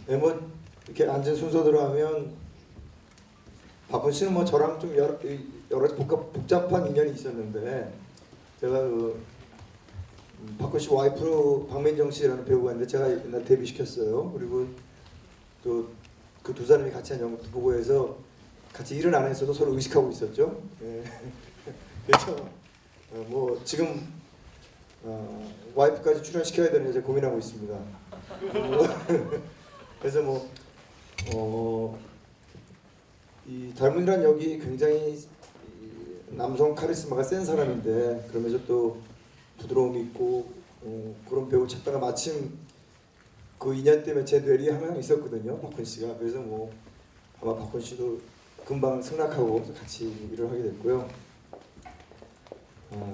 네, 뭐 이렇게 앉은 순서대로 하면 박훈 씨는 뭐 저랑 좀 여러 가지 복잡한 인연이 있었는데 제가 박훈 씨 와이프 박민정 씨라는 배우가 있는데 제가 옛날 데뷔시켰어요. 그리고 또 그 두 사람이 같이 한 연극도 보고 해서 같이 일은 안 했어도 서로 의식하고 있었죠. 예. 그래서 뭐 지금 와이프까지 출연시켜야 되는 이제 고민하고 있습니다. 그래서 이 닮은이란 역이 굉장히 남성 카리스마가 센 사람인데 그러면서 또 부드러움이 있고 그런 배우 찾다가 마침 그 인연 때문에 제 뇌리에 한 명 있었거든요, 박훈 씨가. 그래서 뭐 아마 박훈 씨도 금방 승낙하고 같이 일을 하게 됐고요.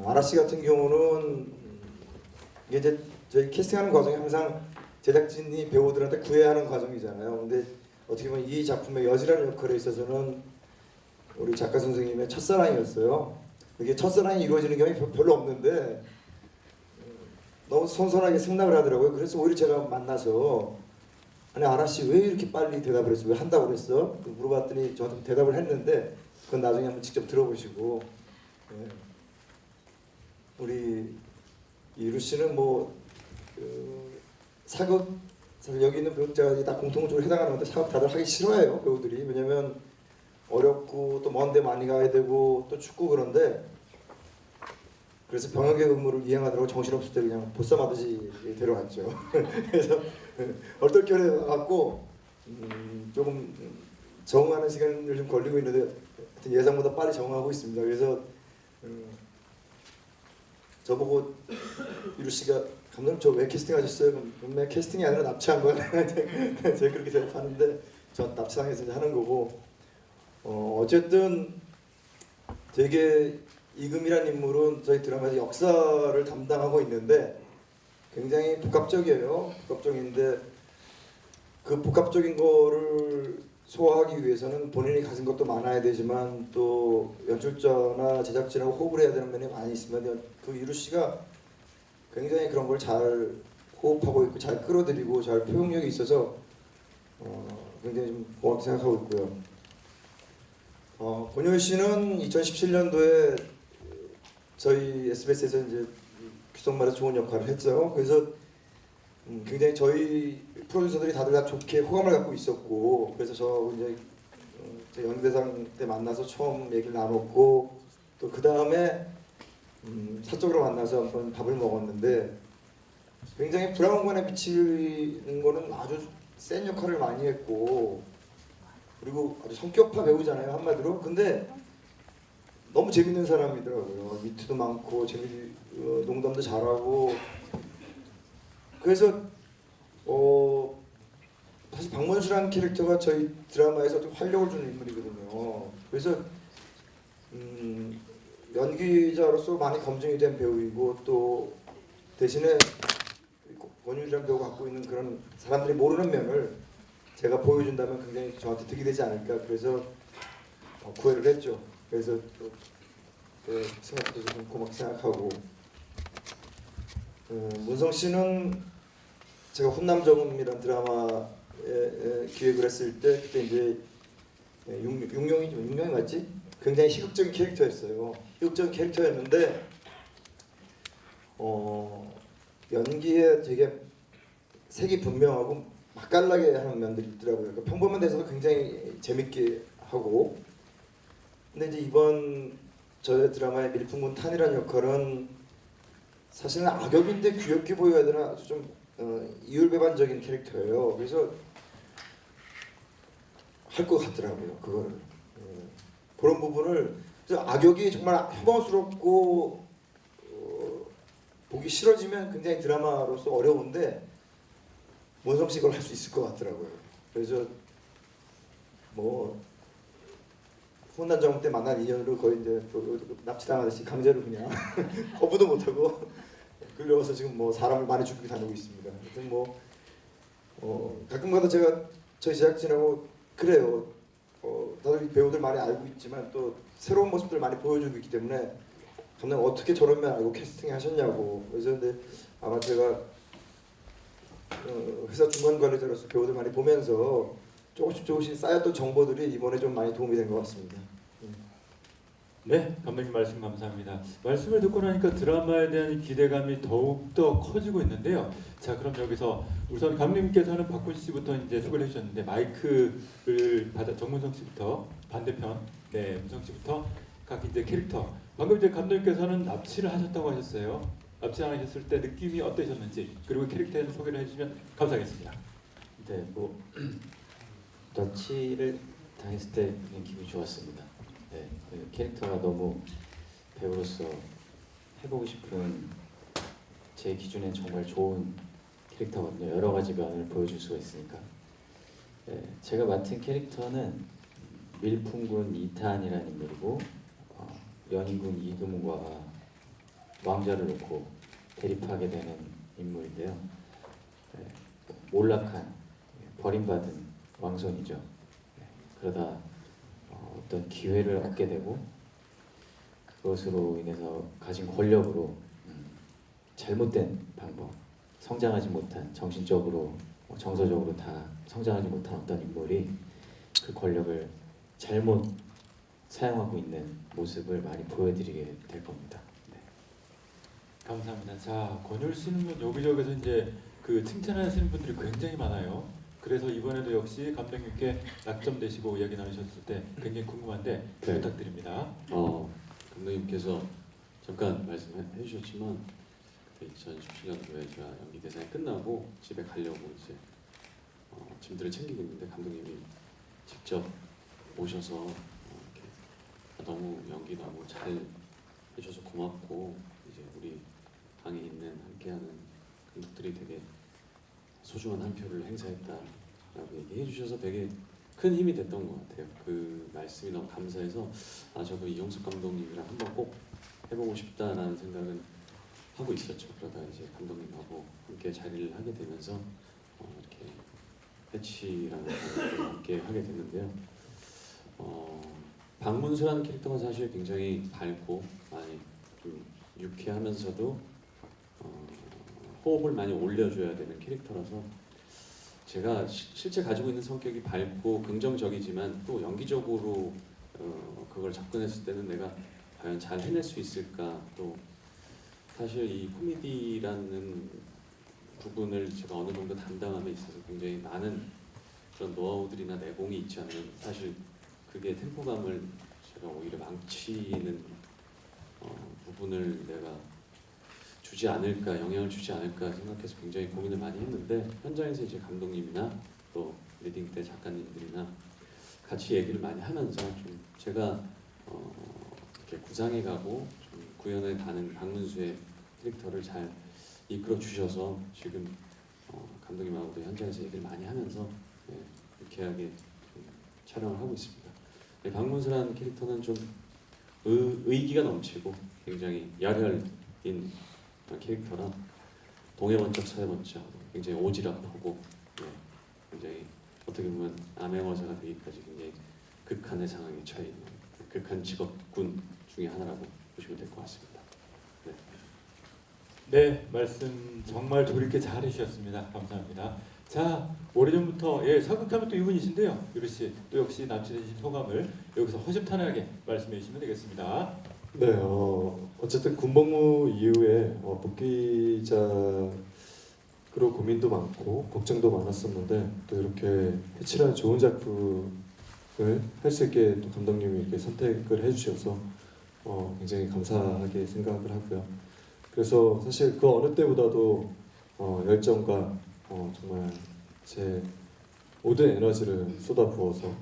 아라 씨 같은 경우는 이게 이제 저희 캐스팅하는 과정이 항상 제작진이 배우들한테 구애하는 과정이잖아요. 근데 어떻게 보면 이 작품의 여지라는 역할에 있어서는 우리 작가 선생님의 첫사랑이었어요. 이게 첫사랑이 이루어지는 경우가 별로 없는데 너무 선선하게 승낙을 하더라고요. 그래서 오히려 제가 만나서 아니 아라 씨 왜 이렇게 빨리 대답을 했어? 왜 한다고 그랬어? 물어봤더니 저한테 대답을 했는데 그건 나중에 한번 직접 들어보시고 예. 우리 이루 씨는 사극 사실 여기 있는 배우자가 다 공통적으로 해당하는 건데 사극 다들 하기 싫어해요 배우들이. 왜냐면 어렵고 또 먼데 많이 가야 되고 또 춥고 그런데 그래서 병역의 의무를 이행하더라고 정신없을 때 그냥 보쌈하듯이 데려왔죠. 그래서 얼떨결에 와갖고 조금 적응하는 시간을 좀 걸리고 있는데 하여튼 예상보다 빨리 적응하고 있습니다. 그래서 저보고 이루 씨가 감독님 저 왜 캐스팅하셨어요? 그럼 분명 캐스팅이 아니라 납치한 거야. 제가 그렇게 대답하는데 저 납치당해서 하는 거고 어쨌든 되게 이금이라는 인물은 저희 드라마에서 역사를 담당하고 있는데 굉장히 복합적이에요. 복합적인데 그 복합적인 거를 소화하기 위해서는 본인이 가진 것도 많아야 되지만 또 연출자나 제작진하고 호흡을 해야 되는 면이 많이 있으면 그 이루 씨가 굉장히 그런 걸 잘 호흡하고 있고 잘 끌어들이고 잘 표현력이 있어서 굉장히 좀 고맙게 생각하고 있고요. 권효희 씨는 2017년도에 저희 SBS에서 이제 귀성말에서 좋은 역할을 했죠. 그래서 굉장히 저희 프로듀서들이 다들 다 좋게 호감을 갖고 있었고 그래서 저 이제 제 연대상 때 만나서 처음 얘기를 나눴고 또 그 다음에 사적으로 만나서 한번 밥을 먹었는데 굉장히 브라운관에 비치는 거는 아주 센 역할을 많이 했고 그리고 아주 성격파 배우잖아요 한마디로. 근데 너무 재밌는 사람이더라고요. 위트도 많고 농담도 잘하고 그래서 사실 박문수라는 캐릭터가 저희 드라마에서 좀 활력을 주는 인물이거든요. 그래서 연기자로서 많이 검증이 된 배우이고 또 대신에 권율이라는 배우가 갖고 있는 그런 사람들이 모르는 면을 제가 보여준다면 굉장히 저한테 득이 되지 않을까. 그래서 구애를 했죠. 그래서 또 생각도 좀 고맙게 생각하고 문성 씨는 제가 훈남정음이라는 드라마에 기획을 했을 때 그때 이제 육룡이 맞지? 굉장히 희극적인 캐릭터였어요. 희극적인 캐릭터였는데 연기에 되게 색이 분명하고 맛깔나게 하는 면들이 있더라고요. 그러니까 평범한 데서도 굉장히 재밌게 하고 근데 이제 이번 저의 드라마의 밀풍군 탄이라는 역할은 사실은 악역인데 귀엽게 보여야 되나 아주 좀 이율배반적인 캐릭터예요. 그래서 할 것 같더라고요. 그거를 그런 부분을 악역이 정말 혐오스럽고 보기 싫어지면 굉장히 드라마로서 어려운데 문성 씨 그걸 할 수 있을 것 같더라고요. 그래서 훈남정음 때 만난 인연으로 거의 이제 납치당하듯이 강제로 그냥 거부도 못하고 끌려와서 지금 사람을 많이 죽이고 다니고 있습니다. 하여튼 가끔가다 제가 저희 제작진하고 그래요. 다들 배우들 많이 알고 있지만 또 새로운 모습들 많이 보여주고 있기 때문에 감독님 어떻게 저런 면 알고 캐스팅 하셨냐고. 그래서 근데 아마 제가 회사 중간 관리자로서 배우들 많이 보면서 조금씩 쌓였던 정보들이 이번에 좀 많이 도움이 된 것 같습니다. 네, 감독님 말씀 감사합니다. 말씀을 듣고 나니까 드라마에 대한 기대감이 더욱더 커지고 있는데요. 자, 그럼 여기서 우선 감독님께서는 박군 씨부터 이제 소개를 해주셨는데 마이크를 받아 정문성 씨부터 반대편, 네, 문성 씨부터 각 이제 캐릭터. 방금 이제 감독님께서는 납치를 하셨다고 하셨어요. 납치하셨을 때 느낌이 어떠셨는지 그리고 캐릭터에 대한 소개를 해주시면 감사하겠습니다. 네, 뭐 납치를 당했을 때 그냥 기분이 좋았습니다. 네, 그 캐릭터가 너무 배우로서 해보고 싶은 제 기준엔 정말 좋은 캐릭터거든요. 여러 가지 면을 보여줄 수가 있으니까. 네, 제가 맡은 캐릭터는 밀풍군 이탄이라는 인물이고 연인군 이금과 왕자를 놓고 대립하게 되는 인물인데요. 네, 몰락한 버림받은 왕손이죠. 네, 그러다 어떤 기회를 얻게 되고 그것으로 인해서 가진 권력으로 잘못된 방법, 성장하지 못한 정신적으로 정서적으로 다 성장하지 못한 어떤 인물이 그 권력을 잘못 사용하고 있는 모습을 많이 보여드리게 될 겁니다. 네. 감사합니다. 자, 권율 씨는 뭐 여기저기서 이제 그 칭찬하시는 분들이 굉장히 많아요. 그래서 이번에도 역시 감독님께 낙점되시고 이야기 나누셨을 때 굉장히 궁금한데 네. 부탁드립니다. 감독님께서 잠깐 말씀해 주셨지만 그때 2017년도에 제가 연기 대상이 끝나고 집에 가려고 이제 짐들을 챙기고 있는데 감독님이 직접 오셔서 이렇게 너무 연기 너무 잘 해줘서 고맙고 이제 우리 방에 있는 함께하는 감독들이 되게 소중한 한 표를 행사했다라고 얘기해 주셔서 되게 큰 힘이 됐던 것 같아요. 그 말씀이 너무 감사해서 저도 이용석 감독님이랑 한번 꼭 해보고 싶다라는 생각은 하고 있었죠. 그러다 이제 감독님하고 함께 자리를 하게 되면서 이렇게 패치라는 감독과 함께 하게 됐는데요. 박문수라는 캐릭터가 사실 굉장히 밝고 많이 좀 유쾌하면서도 호흡을 많이 올려줘야 되는 캐릭터라서 제가 실제 가지고 있는 성격이 밝고 긍정적이지만 또 연기적으로 그걸 접근했을 때는 내가 과연 잘 해낼 수 있을까, 또 사실 이 코미디라는 부분을 제가 어느 정도 담당함에 있어서 굉장히 많은 그런 노하우들이나 내공이 있지 않으면 사실 그게 템포감을 제가 오히려 망치는 부분을 내가 주지 않을까, 영향을 주지 않을까 생각해서 굉장히 고민을 많이 했는데 현장에서 이제 감독님이나 또 리딩 때 작가님들이나 같이 얘기를 많이 하면서 좀 제가 이렇게 구상해가고 좀 구현해 가는 박문수의 캐릭터를 잘 이끌어 주셔서 지금 감독님하고도 현장에서 얘기를 많이 하면서 유쾌하게 좀 촬영을 하고 있습니다. 박문수라는 캐릭터는 좀 의기가 넘치고 굉장히 열혈인 캐릭터라 동해 번쩍 서해 번쩍 굉장히 오지랖하고 굉장히 어떻게 보면 암행어사가 되기까지 굉장히 극한의 상황에 처해 있는 극한 직업군 중에 하나라고 보시면 될 것 같습니다. 네. 네, 말씀 정말 조리있게 잘 해주셨습니다. 감사합니다. 자, 오래전부터 사극하면 또 이분이신데요. 유리 씨, 또 역시 납치되신 소감을 여기서 허심탄회하게 말씀해 주시면 되겠습니다. 네, 어쨌든 군복무 이후에 복귀작으로 고민도 많고 걱정도 많았었는데 또 이렇게 해치라는 좋은 작품을 할 수 있게 또 감독님이 이렇게 선택을 해주셔서 굉장히 감사하게 생각을 하고요. 그래서 사실 그 어느 때보다도 열정과 정말 제 모든 에너지를 쏟아부어서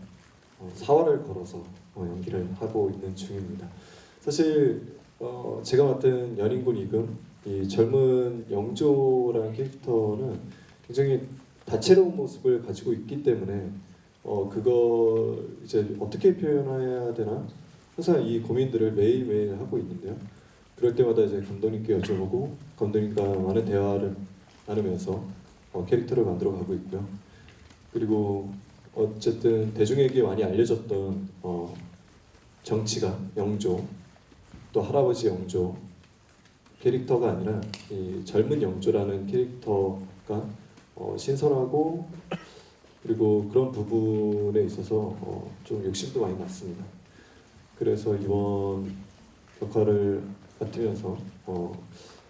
사활을 걸어서 연기를 하고 있는 중입니다. 사실 제가 맡은 연인군 이금, 이 젊은 영조라는 캐릭터는 굉장히 다채로운 모습을 가지고 있기 때문에 그걸 이제 어떻게 표현해야 되나 항상 이 고민들을 매일매일 하고 있는데요. 그럴 때마다 이제 감독님께 여쭤보고 감독님과 많은 대화를 나누면서 캐릭터를 만들어 가고 있고요. 그리고 어쨌든 대중에게 많이 알려졌던 정치가 영조, 또 할아버지 영조 캐릭터가 아니라 이 젊은 영조라는 캐릭터가 신선하고 그리고 그런 부분에 있어서 좀 욕심도 많이 났습니다. 그래서 이번 역할을 맡으면서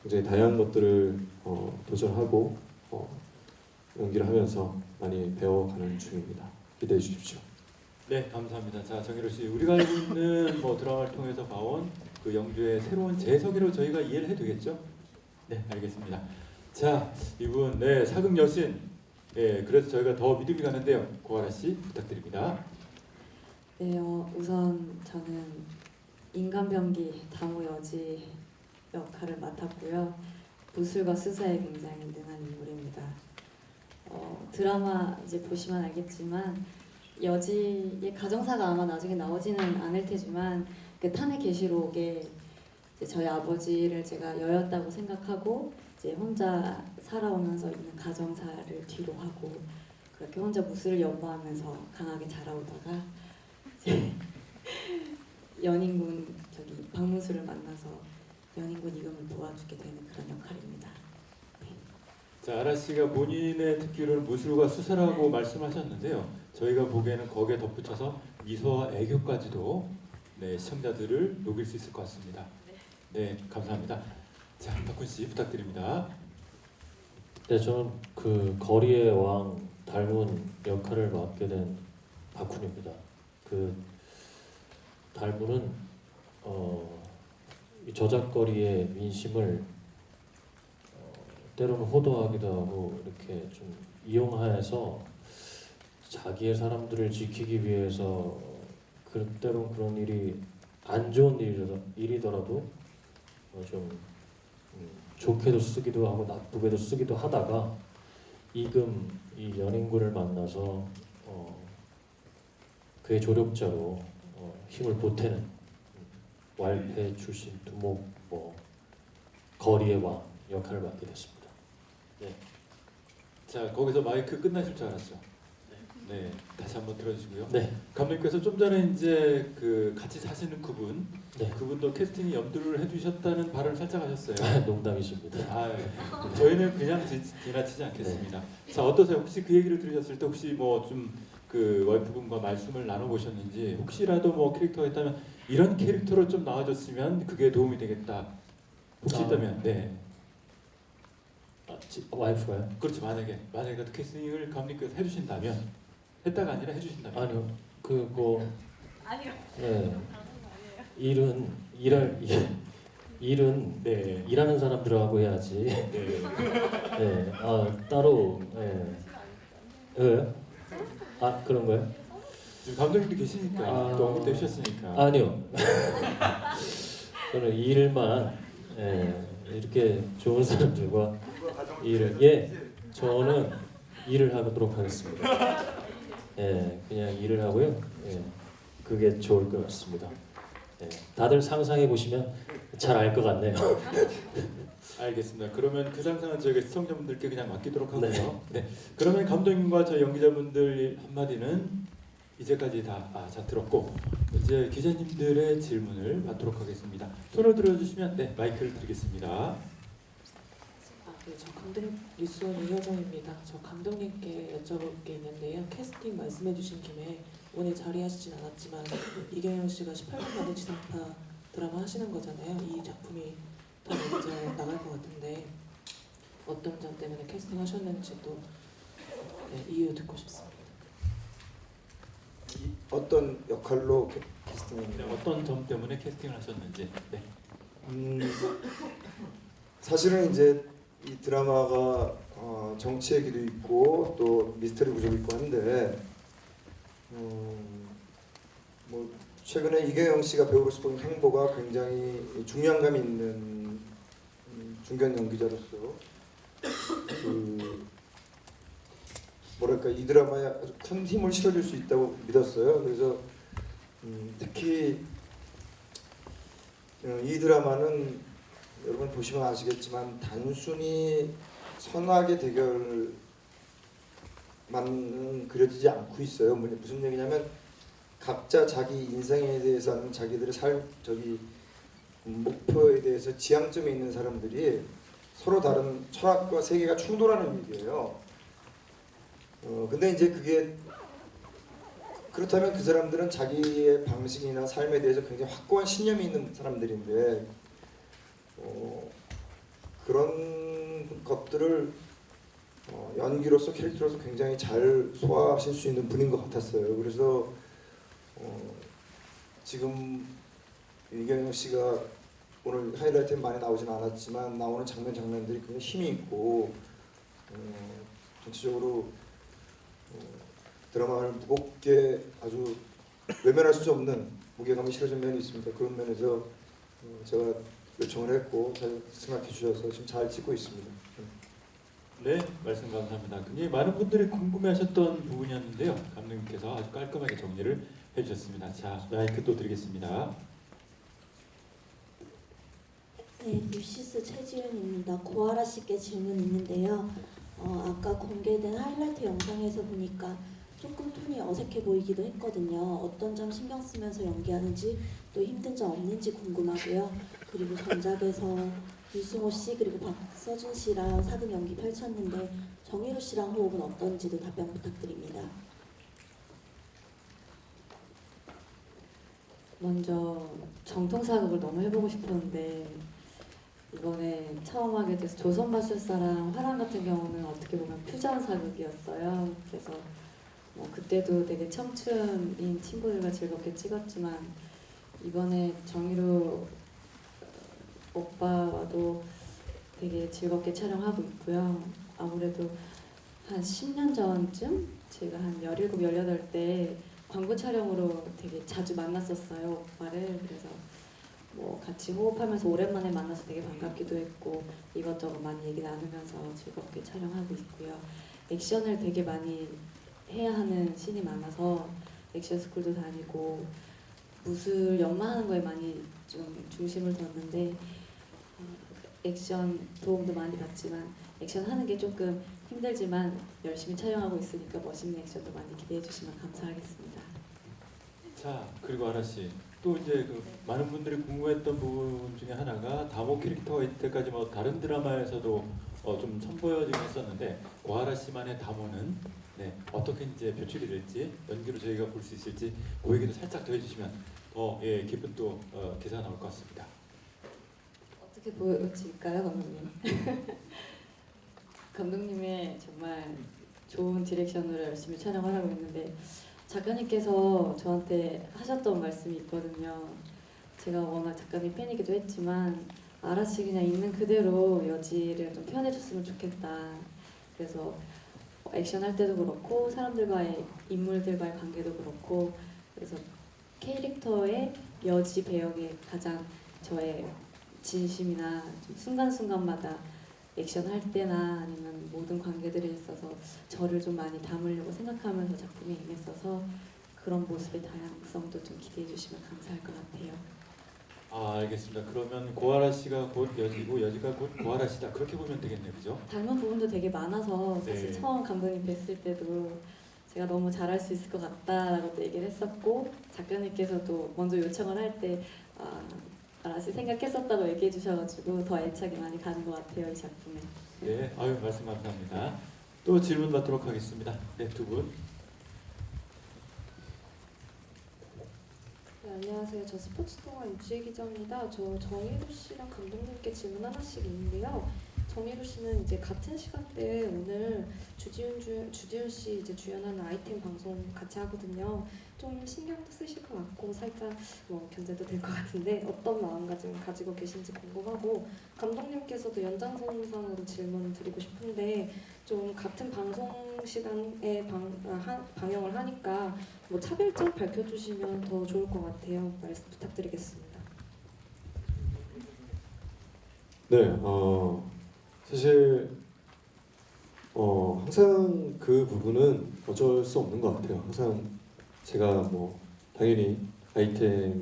굉장히 다양한 것들을 도전하고 연기를 하면서 많이 배워가는 중입니다. 기대해 주십시오. 네, 감사합니다. 자, 정희로 씨, 우리가 알고 있는 뭐 드라마를 통해서 봐온 그 영주의 새로운 재석이로 저희가 이해를 해두겠죠? 네, 알겠습니다. 자, 이분 네 사극 여신. 예, 그래서 저희가 더 믿음이 가는데요. 고아라 씨 부탁드립니다. 네, 우선 저는 인간병기 다모 여지 역할을 맡았고요. 무술과 수사에 굉장히 능한 인물입니다. 드라마 이제 보시면 알겠지만 여지의 가정사가 아마 나중에 나오지는 않을 테지만 그 탄핵 계시록에 이제 저희 아버지를 제가 여였다고 생각하고 이제 혼자 살아오면서 있는 가정사를 뒤로 하고 그렇게 혼자 무술을 연구하면서 강하게 자라오다가 이제 연인군 저기 박문수를 만나서 연인군 이금을 도와주게 되는 그런 역할입니다. 자, 아라 씨가 본인의 특기를 무술과 수사라고 말씀하셨는데요. 저희가 보기에는 거기에 덧붙여서 미소와 애교까지도 네, 시청자들을 녹일 수 있을 것 같습니다. 네, 감사합니다. 자, 박훈 씨 부탁드립니다. 네, 저는 그 거리의 왕 달문 역할을 맡게 된 박훈입니다. 그 달문은 이 저작거리의 민심을 때로는 호도하기도 하고 이렇게 좀 이용해서 자기의 사람들을 지키기 위해서 때로는 그런 일이 안 좋은 일이더라도 좀 좋게도 쓰기도 하고 나쁘게도 쓰기도 하다가 이금 이 연인군을 만나서 그의 조력자로 힘을 보태는 왈패 출신 두목 거리의 왕 역할을 맡게 됐습니다. 자, 거기서 마이크 끝나실 줄 알았죠. 네, 다시 한번 들어주시고요. 네, 감독님께서 좀 전에 이제 그 같이 사시는 그분, 네. 그분도 캐스팅이 염두를 해주셨다는 발언을 살짝 하셨어요. 농담이십니다. 저희는 그냥 지나치지 않겠습니다. 자, 어떠세요? 혹시 그 얘기를 들으셨을 때 혹시 뭐 좀 그 와이프분과 말씀을 나눠보셨는지 혹시라도 뭐 캐릭터가 있다면 이런 캐릭터로 좀 나와줬으면 그게 도움이 되겠다. 혹시 있다면 네. 와이프가요? 그렇죠. 만약에 그 캐스팅을 감독님께서 해주신다면 했다가 아니라 해주신다면 아니요, 그거 아니요. 네, 일은 네. 일하는 사람들하고 해야지. 네. 네, 따로 왜요? 그런 거요? 지금 감독님도 계시니까 또 언급해 주셨으니까. 아니요. 저는 일만 이렇게 좋은 사람들과 저는 일을 하도록 하겠습니다. 그냥 일을 하고요. 그게 좋을 것 같습니다. 다들 상상해 보시면 잘 알 것 같네요. 알겠습니다. 그러면 그 상상은 저희가 시청자분들께 그냥 맡기도록 하고요. 네. 네. 그러면 감독님과 저희 연기자분들 한마디는 이제까지 다 들었고 이제 기자님들의 질문을 받도록 하겠습니다. 손을 들어주시면 네 마이크를 드리겠습니다. 네, 저 감독 뉴스원 이효정입니다. 저 감독님께 여쭤볼 게 있는데요. 캐스팅 말씀해주신 김에 오늘 자리하시진 않았지만 이경영 씨가 18금 만든 지상파 드라마 하시는 거잖아요. 이 작품이 더 먼저 나갈 것 같은데 어떤 점 때문에 캐스팅하셨는지도 이유 듣고 싶습니다. 어떤 역할로 네, 캐스팅했나요? 어떤 점 때문에 캐스팅을 하셨는지. 네. 사실은 이제 이 드라마가 정치 얘기도 있고 또 미스터리 구조도 있고 한데 뭐 최근에 이경영 씨가 배우로서 보인 행보가 굉장히 중량감 있는 중견 연기자로서 그 뭐랄까 이 드라마에 아주 큰 힘을 실어줄 수 있다고 믿었어요. 그래서 특히 이 드라마는 여러분 보시면 아시겠지만 단순히 선악의 대결만 그려지지 않고 있어요. 무슨 얘기냐면 각자 자기 인생에 대해서 하는 자기들의 목표에 대해서 지향점에 있는 사람들이 서로 다른 철학과 세계가 충돌하는 얘기예요. 근데 이제 그게 그렇다면 그 사람들은 자기의 방식이나 삶에 대해서 굉장히 확고한 신념이 있는 사람들인데 그런 것들을 연기로서 캐릭터로서 굉장히 잘 소화하실 수 있는 분인 것 같았어요. 그래서 지금 이경영 씨가 오늘 하이라이트에 많이 나오진 않았지만 나오는 장면들이 굉장히 힘이 있고 전체적으로 드라마를 무겁게 아주 외면할 수 없는 무게감이 실어진 면이 있습니다. 그런 면에서 제가 요청을 했고 잘 생각해 주셔서 지금 잘 찍고 있습니다. 네, 말씀 감사합니다. 굉장히 많은 분들이 궁금해하셨던 부분이었는데요. 감독님께서 아주 깔끔하게 정리를 해주셨습니다. 자, 마이크 또 드리겠습니다. 네, 뉴시스 최지윤입니다. 고아라 씨께 질문 있는데요. 아까 공개된 하이라이트 영상에서 보니까 조금 톤이 어색해 보이기도 했거든요. 어떤 점 신경 쓰면서 연기하는지 또 힘든 점 없는지 궁금하고요. 그리고 전작에서 유승호 씨 그리고 박서준 씨랑 사극 연기 펼쳤는데 정희로 씨랑 호흡은 어떤지도 답변 부탁드립니다. 먼저 정통사극을 너무 해보고 싶었는데 이번에 처음 하게 돼서 조선마술사랑 화랑 같은 경우는 어떻게 보면 퓨전 사극이었어요. 그래서 그때도 되게 청춘인 친구들과 즐겁게 찍었지만 이번에 정희로 오빠와도 되게 즐겁게 촬영하고 있고요. 아무래도 한 10년 전쯤 제가 한 17, 18때 광고 촬영으로 되게 자주 만났었어요, 오빠를. 그래서 같이 호흡하면서 오랜만에 만나서 되게 반갑기도 했고 이것저것 많이 얘기 나누면서 즐겁게 촬영하고 있고요. 액션을 되게 많이 해야 하는 씬이 많아서 액션 스쿨도 다니고 무술 연마하는 거에 많이 좀 중심을 뒀는데 액션 도움도 많이 받지만 액션 하는 게 조금 힘들지만 열심히 촬영하고 있으니까 멋있는 액션도 많이 기대해 주시면 감사하겠습니다. 자, 그리고 아라 씨, 또 이제 그 많은 분들이 궁금했던 부분 중에 하나가 다모 캐릭터가 이때까지 다른 드라마에서도 좀 선보여지긴 했었는데 고아라 씨만의 다모는 어떻게 이제 표출이 될지 연기로 저희가 볼 수 있을지 그 얘기도 살짝 더 해주시면 더 기쁜 또 기사가 나올 것 같습니다. 어떻게 보여질까요, 감독님? 감독님의 정말 좋은 디렉션으로 열심히 촬영을 하고 있는데 작가님께서 저한테 하셨던 말씀이 있거든요. 제가 워낙 작가님 팬이기도 했지만 아라씨 그냥 있는 그대로 여지를 좀 표현해줬으면 좋겠다. 그래서 액션 할 때도 그렇고 사람들과의 인물들과의 관계도 그렇고 그래서 캐릭터의 여지 배역에 가장 저의 진심이나 좀 순간순간마다 액션 할 때나 아니면 모든 관계들에 있어서 저를 좀 많이 담으려고 생각하면서 작품에 임했어서 그런 모습의 다양성도 좀 기대해 주시면 감사할 것 같아요. 아, 알겠습니다. 그러면 고아라 씨가 곧 여지고 여지가 곧 고아라 씨다. 그렇게 보면 되겠네요, 그죠? 닮은 부분도 되게 많아서 사실 네. 처음 감독님 뵀을 때도 제가 너무 잘할 수 있을 것 같다라고 또 얘기를 했었고 작가님께서도 먼저 요청을 할 때 아라씨 생각했었다고 얘기해 주셔가지고 더 애착이 많이 가는 것 같아요, 이 작품에. 네, 아유 말씀 감사합니다. 또 질문 받도록 하겠습니다. 네, 두 분. 네, 안녕하세요. 저 스포츠동아 유지혜 기자입니다. 저 정희로 씨랑 감독님께 질문 하나씩 있는데요. 정희로 씨는 이제 같은 시간대에 오늘 주지훈 씨 이제 주연하는 아이템 방송 같이 하거든요. 좀 신경도 쓰실 것 같고 살짝 견제도 될 것 같은데 어떤 마음가짐 가지고 계신지 궁금하고 감독님께서도 연장선상으로 질문 드리고 싶은데 좀 같은 방송 시간에 방영을 하니까 차별점 밝혀주시면 더 좋을 것 같아요. 말씀 부탁드리겠습니다. 네, 사실 항상 그 부분은 어쩔 수 없는 것 같아요. 항상 제가 당연히 아이템이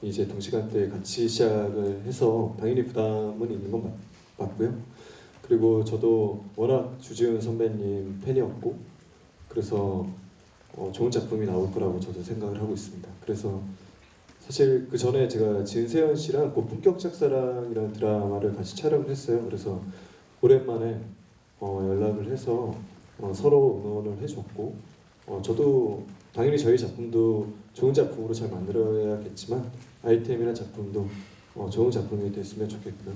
이제 동시간대에 같이 시작을 해서 당연히 부담은 있는 건 맞고요. 그리고 저도 워낙 주지훈 선배님 팬이었고 그래서 좋은 작품이 나올 거라고 저도 생각을 하고 있습니다. 그래서 사실 그 전에 제가 진세현 씨랑 고품격 짝사랑이라는 드라마를 같이 촬영을 했어요. 그래서 오랜만에 연락을 해서 서로 응원을 해줬고 저도 당연히 저희 작품도 좋은 작품으로 잘 만들어야겠지만 아이템이라는 작품도 좋은 작품이 됐으면 좋겠고요.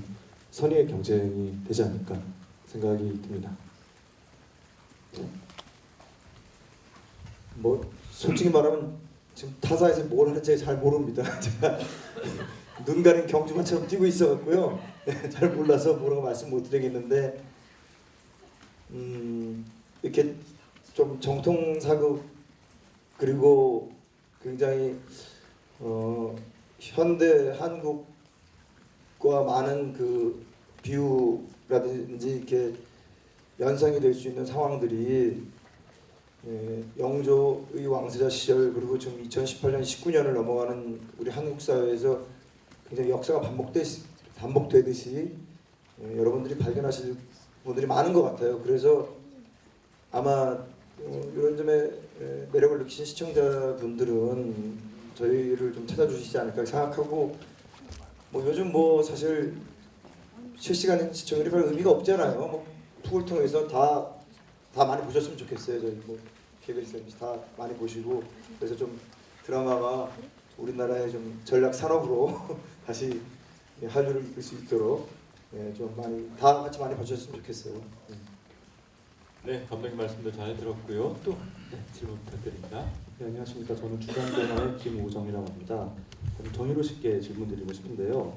선의의 경쟁이 되지 않을까 생각이 듭니다. 뭐 솔직히 말하면 지금 타사에서 뭘 할지 잘 모릅니다. 제가 눈 가린 경주마처럼 뛰고 있어갖고요. 잘 몰라서 뭐라고 말씀 못 드리겠는데 이렇게 좀 정통사극 그리고 굉장히 현대 한국과 많은 그 비유라든지 이렇게 연상이 될 수 있는 상황들이 영조의 왕세자 시절 그리고 지금 2018년 19년을 넘어가는 우리 한국 사회에서 굉장히 역사가 반복되듯이 여러분들이 발견하실 분들이 많은 것 같아요. 그래서 아마 이런 점에 매력을 느끼신 시청자분들은 저희를 좀 찾아주시지 않을까 생각하고 뭐 요즘 뭐 사실 실시간 시청률이 별 의미가 없잖아요. 뭐 푹을 통해서 다 많이 보셨으면 좋겠어요. 저희 뭐 KBS MBC 다 많이 보시고 그래서 좀 드라마가 우리나라의 좀 전략 산업으로 다시 한류를 이끌 수 있도록 좀 많이 다 같이 많이 봐주셨으면 좋겠어요. 네, 감독님 말씀도 잘 들었고요. 또 질문 부탁드립니다. 네, 안녕하십니까. 저는 주간드라마의 김우정이라고 합니다. 저는 정의로 쉽게 질문드리고 싶은데요.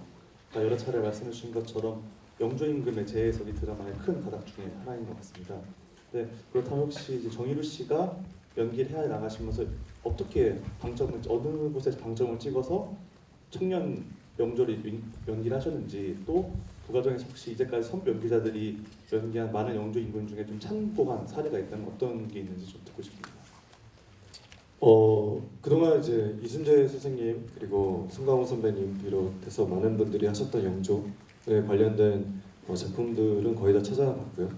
여러 차례 말씀해 주신 것처럼 영조 임금의 재해석이 드라마의 큰 가닥 중에 하나인 것 같습니다. 네, 그렇다면 혹시 이제 정의로 씨가 연기를 해 나가시면서 어떻게 어느 곳에 방점을 찍어서 청년 영조를 연기를 하셨는지 또 부가정에서 혹시 이제까지 선배 연기자들이 연기한 많은 영조 임금 중에 좀 참고한 사례가 있다면 어떤 게 있는지 좀 듣고 싶습니다. 그동안 이제 이순재 선생님 그리고 송강호 선배님 비롯해서 많은 분들이 하셨던 영조에 관련된 작품들은 거의 다 찾아봤고요.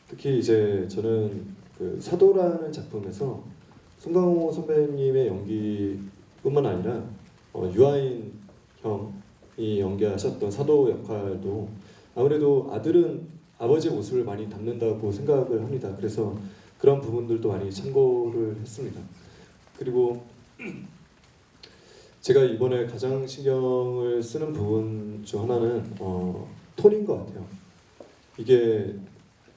특히 이제 저는 그 사도라는 작품에서 송강호 선배님의 연기뿐만 아니라 유아인 형이 연기하셨던 사도 역할도 아무래도 아들은 아버지의 모습을 많이 담는다고 생각을 합니다. 그래서 그런 부분들도 많이 참고를 했습니다. 그리고 제가 이번에 가장 신경을 쓰는 부분 중 하나는 톤인 것 같아요. 이게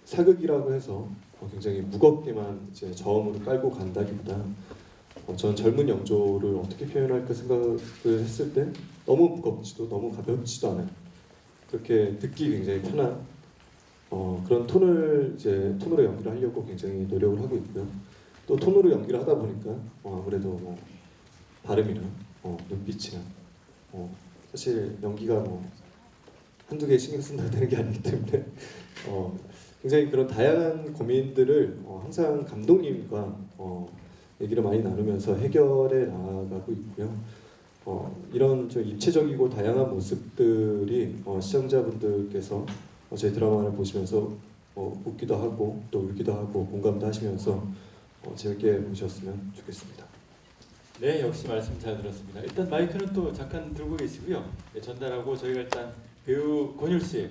사극이라고 해서 굉장히 무겁게만 이제 저음으로 깔고 간다기보다 저는 젊은 영조를 어떻게 표현할까 생각을 했을 때 너무 무겁지도 너무 가볍지도 않아요. 그렇게 듣기 굉장히 편한 그런 톤으로 연기를 하려고 굉장히 노력을 하고 있고요. 또 톤으로 연기를 하다 보니까 아무래도 뭐 발음이나 눈빛이나 사실 연기가 뭐 한두 개 신경 쓴다고 되는 게 아니기 때문에 굉장히 그런 다양한 고민들을 항상 감독님과 얘기를 많이 나누면서 해결해 나가고 있고요. 이런 좀 입체적이고 다양한 모습들이 시청자분들께서 저희 드라마를 보시면서 웃기도 하고 또 울기도 하고 공감도 하시면서 재밌게 보셨으면 좋겠습니다. 네, 역시 말씀 잘 들었습니다. 일단 마이크는 또 잠깐 들고 계시고요. 네, 전달하고 저희가 일단 배우 권율 씨,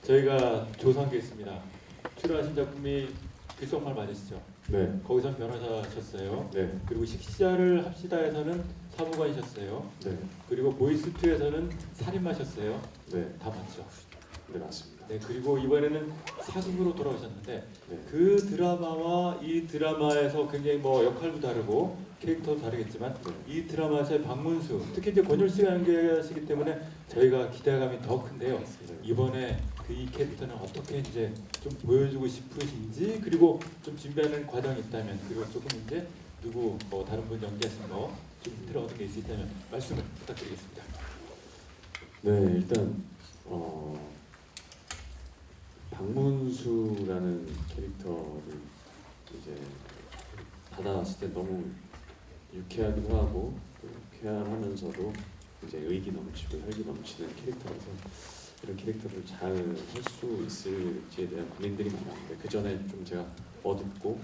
저희가 조사한 게 있습니다. 출연하신 작품이 귓속말 맞으시죠? 네. 거기선 변호사셨어요. 네. 그리고 식시자를 합시다에서는 사무관이셨어요. 네. 그리고 보이스2에서는 살인마셨어요. 네. 다 맞죠? 네, 맞습니다. 네, 그리고 이번에는 사극으로 돌아오셨는데 네. 그 드라마와 이 드라마에서 굉장히 뭐 역할도 다르고 캐릭터도 다르겠지만 이 드라마에서의 박문수, 특히 이제 권율 씨가 연기하시기 때문에 저희가 기대감이 더 큰데요. 이번에 그 이 캐릭터는 어떻게 이제 좀 보여주고 싶으신지, 그리고 좀 준비하는 과정이 있다면, 그리고 조금 이제 누구 다른 분 연기하신 거 좀 힌트를 얻은 게 있다면 말씀을 부탁드리겠습니다. 네, 일단 박문수라는 캐릭터를 이제 받아왔을 때 너무 유쾌하기도 하고 또 쾌활하면서도 이제 의기 넘치고 혈기 넘치는 캐릭터라서 이런 캐릭터를 잘 할 수 있을지에 대한 고민들이 많았는데 그 전에 좀 제가 어둡고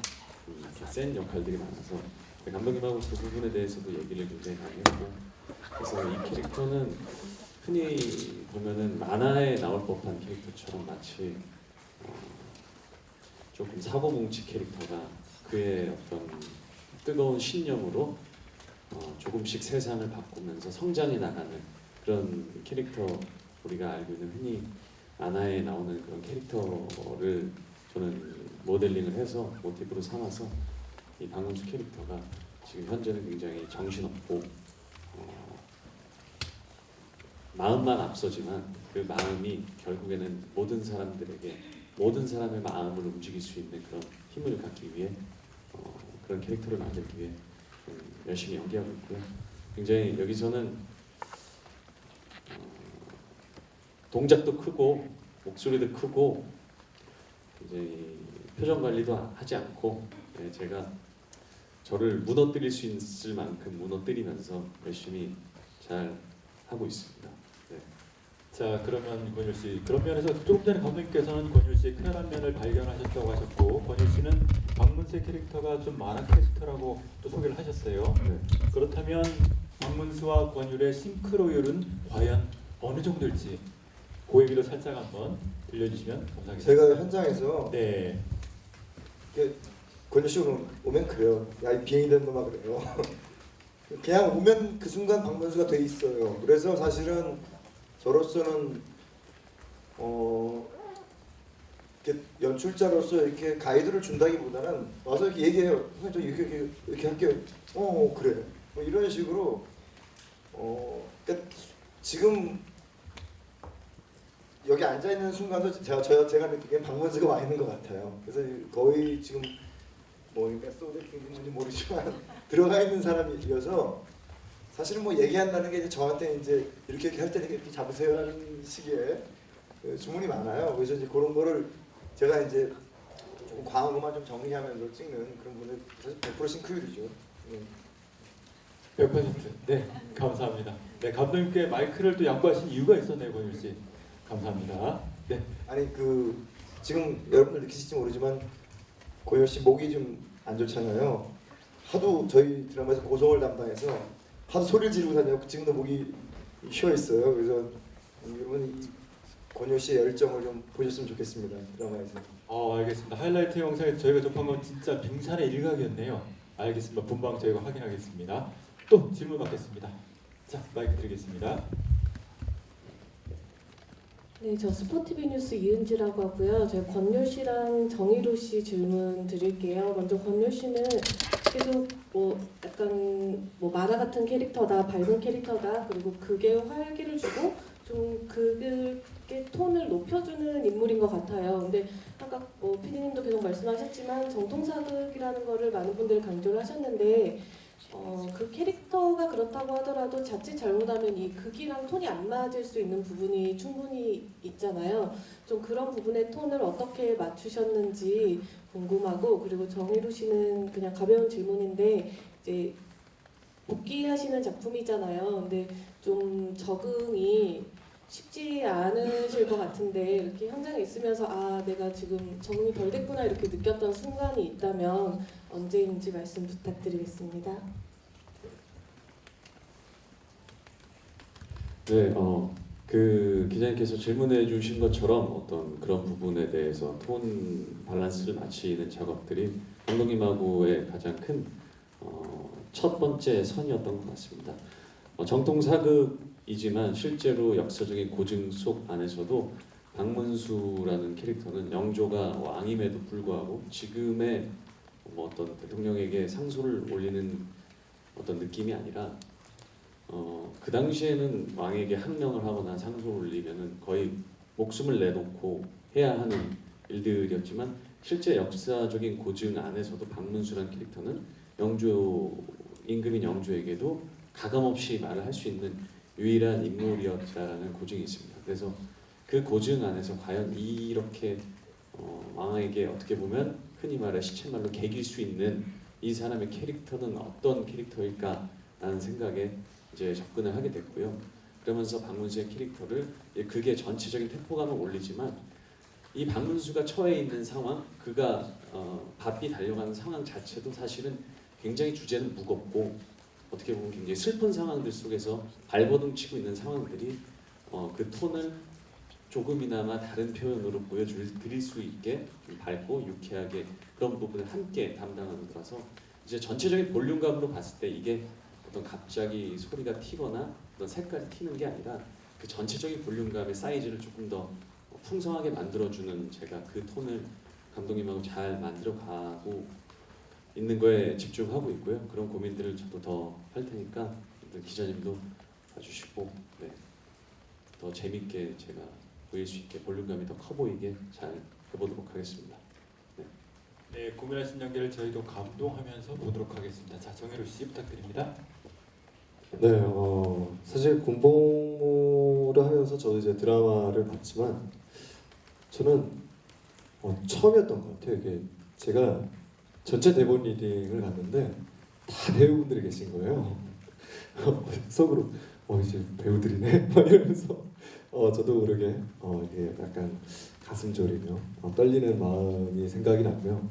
센 역할들이 많아서 감독님하고 그 부분에 대해서도 얘기를 굉장히 많이 했고, 그래서 이 캐릭터는 흔히 보면은 만화에 나올 법한 캐릭터처럼 마치 조금 사고뭉치 캐릭터가 그의 어떤 뜨거운 신념으로 조금씩 세상을 바꾸면서 성장해 나가는 그런 캐릭터, 우리가 알고 있는 흔히 만화에 나오는 그런 캐릭터를 저는 모델링을 해서 모티브로 삼아서 이 박문수 캐릭터가 지금 현재는 굉장히 정신없고 마음만 앞서지만 그 마음이 결국에는 모든 사람들에게 모든 사람의 마음을 움직일 수 있는 그런 힘을 갖기 위해 그런 캐릭터를 만들기 위해 열심히 연기하고 있고요. 굉장히 여기서는 동작도 크고 목소리도 크고 굉장히 표정 관리도 하지 않고 제가 저를 무너뜨릴 수 있을 만큼 무너뜨리면서 열심히 잘 하고 있습니다. 네. 자, 그러면 권율 씨, 그런 면에서 조금 전에 감독님께서는 권율 씨의 쾌활한 면을 발견하셨다고 하셨고, 권율 씨는 박문수의 캐릭터가 좀 만화 캐릭터라고 또 소개를 하셨어요. 네. 그렇다면 박문수와 권율의 싱크로율은 과연 어느 정도일지 그 얘기도 살짝 한번 들려주시면 감사하겠습니다. 제가 현장에서 네. 권율 씨 오면 그래요. 야, 이 비행이 된 놈아 그래요. 그냥 오면 그 순간 박문수가 돼 있어요. 그래서 사실은 저로서는 이렇게 연출자로서 이렇게 가이드를 준다기보다는 와서 이렇게 얘기해요. 저 이렇게 할게요. 그래. 뭐 이런 식으로 그러니까 지금 여기 앉아 있는 순간도 제가 느끼기엔 박문수가 와 있는 것 같아요. 그래서 거의 지금 뭐 소개팅인지 모르지만 들어가 있는 사람이어서 사실은 뭐 얘기한다는 게 이제 저한테 이제 이렇게 할 때는 이렇게 잡으세요라는 식의 주문이 많아요. 그래서 이제 그런 거를 제가 이제 조금 과한 것만 좀 정리하면서 찍는 그런 분들 사실 100% 싱크율이죠. 100%. 네, 감사합니다. 네, 감독님께 마이크를 또 양보하신 이유가 있었네요, 권율 씨. 감사합니다. 네. 아니 지금 여러분들 느끼실지 모르지만 고현 씨 목이 좀 안 좋잖아요. 하도 저희 드라마에서 고성을 담당해서 하도 소리를 지르고 다녀요. 지금도 목이 쉬어 있어요. 그래서 여러분 이 권효 씨의 열정을 좀 보셨으면 좋겠습니다. 드라마에서. 알겠습니다. 하이라이트 영상에 저희가 접한 건 진짜 빙산의 일각이었네요. 알겠습니다. 분방 저희가 확인하겠습니다. 또 질문 받겠습니다. 자, 마이크 드리겠습니다. 네, 저 스포티비 뉴스 이은지라고 하고요. 제가 권율 씨랑 정희로 씨 질문 드릴게요. 먼저 권율 씨는 계속 약간 만화 같은 캐릭터다, 밝은 캐릭터다, 그리고 극에 활기를 주고 좀 극의 톤을 높여주는 인물인 것 같아요. 근데 아까 PD님도 계속 말씀하셨지만 정통사극이라는 거를 많은 분들이 강조를 하셨는데 그 캐릭터가 그렇다고 하더라도 자칫 잘못하면 이 극이랑 톤이 안 맞을 수 있는 부분이 충분히 있잖아요. 좀 그런 부분의 톤을 어떻게 맞추셨는지 궁금하고, 그리고 정희루 씨는 그냥 가벼운 질문인데 이제 복귀하시는 작품이잖아요. 근데 좀 적응이 쉽지 않으실 것 같은데 이렇게 현장에 있으면서 내가 지금 적응이 덜 됐구나 이렇게 느꼈던 순간이 있다면 언제인지 말씀 부탁드리겠습니다. 네, 그 기자님께서 질문해 주신 것처럼 어떤 그런 부분에 대해서 톤 밸런스를 맞추는 작업들이 감독님하고의 가장 큰 첫 번째 선이었던 것 같습니다. 정통사극이지만 실제로 역사적인 고증 속 안에서도 박문수라는 캐릭터는 영조가 왕임에도 불구하고 지금의 어떤 대통령에게 상소를 올리는 어떤 느낌이 아니라 그 당시에는 왕에게 항명을 하거나 상소를 올리면은 거의 목숨을 내놓고 해야 하는 일들이었지만 실제 역사적인 고증 안에서도 박문수라는 캐릭터는 임금인 영조에게도 가감없이 말을 할 수 있는 유일한 인물이었다라는 고증이 있습니다. 그래서 그 고증 안에서 과연 이렇게 왕에게 어떻게 보면 흔히 말해 시쳇말로 개길 수 있는 이 사람의 캐릭터는 어떤 캐릭터일까라는 생각에 이제 접근을 하게 됐고요. 그러면서 박문수의 캐릭터를 그게 전체적인 태포감을 올리지만 이 박문수가 처해 있는 상황, 그가 바삐 달려가는 상황 자체도 사실은 굉장히 주제는 무겁고 어떻게 보면 굉장히 슬픈 상황들 속에서 발버둥 치고 있는 상황들이 그 톤을 조금이나마 다른 표현으로 보여드릴 수 있게 좀 밝고 유쾌하게 그런 부분을 함께 담당하는 거라서 이제 전체적인 볼륨감으로 봤을 때 이게 어떤 갑자기 소리가 튀거나 어떤 색깔이 튀는 게 아니라 그 전체적인 볼륨감의 사이즈를 조금 더 풍성하게 만들어주는 제가 그 톤을 감독님하고 잘 만들어가고 있는 거에 집중하고 있고요. 그런 고민들을 저도 더 할 테니까 기자님도 봐주시고 네. 더 재밌게 제가 보일 수 있게 볼륨감이 더 커 보이게 잘 해보도록 하겠습니다. 네, 고민하신 연기를 저희도 감동하면서 보도록 하겠습니다. 자, 정혜로 씨 부탁드립니다. 네, 사실 군복무를 하면서 저도 이제 드라마를 봤지만 저는 처음이었던 것 같아요. 이게 제가 전체 대본 리딩을 갔는데 다 배우분들이 계신 거예요. 속으로 이제 배우들이네 막 이러면서 저도 모르게 이게 약간 가슴 졸이며 떨리는 마음이 생각이 나고요.